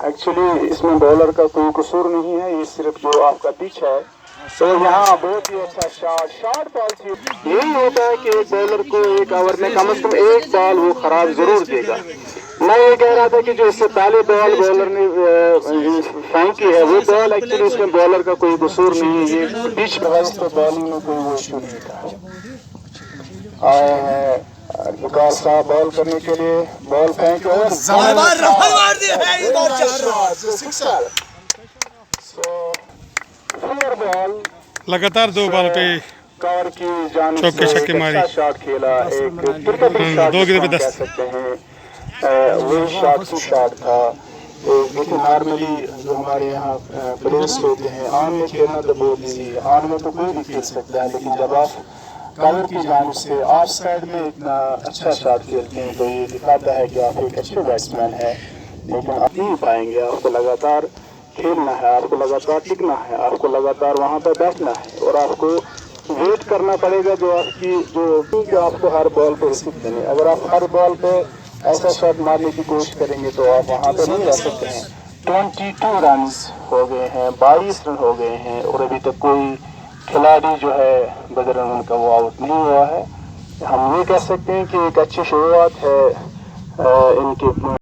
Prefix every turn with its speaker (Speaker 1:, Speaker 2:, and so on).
Speaker 1: Actually اس میں bowler کا کوئی قصور نہیں ہے، یہ صرف جو آپ کا پچ ہے. تو یہاں بہت ہی اچھا شاٹ بال تھی. یہی ہوتا ہے کہ ایک بولر کو ایک اوور میں کم از کم ایک بال وہ خراب ضرور دے گا. میں یہ کہہ رہا تھا کہ جو اس سے پہلے بال بولر نے پھینکی ہے وہ بال ایکچولی اس میں بولر کا کوئی قصور نہیں ہے، یہ پچ بحث تو بالنگ میں کوئی وہ ایشو نہیں تھا. آئے ہیں وقار صاحب بال کرنے کے لیے، بال پھینک اور
Speaker 2: لگاتار 2 بال پہ
Speaker 1: کور کی جانب
Speaker 2: چوکے
Speaker 1: سے
Speaker 2: چھکے
Speaker 1: ایک
Speaker 2: ماری.
Speaker 1: اچھا شاٹ کھیلا، ایک پرفیکٹ شاٹ
Speaker 2: 2
Speaker 1: جس کو
Speaker 2: گرے پہ
Speaker 1: ہم
Speaker 2: 10.
Speaker 1: کہہ سکتے ہیں. وہی شاٹ کی شاٹ تھا. دیکھیں نارملی جو ہمارے یہاں پلیئرس ہوتے ہیں آن میں کھیلنا تو بہت ایزی ہے، آن میں تو کوئی بھی کھیل سکتا ہے، لیکن جب آپ کور کی جانب سے آف سائڈ میں اتنا اچھا شاٹ کھیلتے ہیں تو یہ دکھاتا ہے کہ آپ ایک اچھے بیٹسمین ہیں. لیکن آپ نہیں پائیں گے، آپ کو لگاتار کھیلنا ہے، آپ کو لگاتار ٹکنا ہے، آپ کو لگاتار وہاں پہ بیٹھنا ہے اور آپ کو ویٹ کرنا پڑے گا جو آپ کی کہ آپ کو ہر بال پہ رسک دینی. اگر آپ ہر بال پہ ایسا شاٹ مارنے کی کوشش کریں گے تو آپ وہاں پہ نہیں رہ سکتے ہیں. 22 رنز ہو گئے ہیں، 22 رن ہو گئے ہیں اور ابھی تک کوئی کھلاڑی جو ہے بغیر رن کا وہ آؤٹ نہیں ہوا ہے. ہم یہ کہہ سکتے ہیں کہ ایک اچھی شروعات ہے ان کی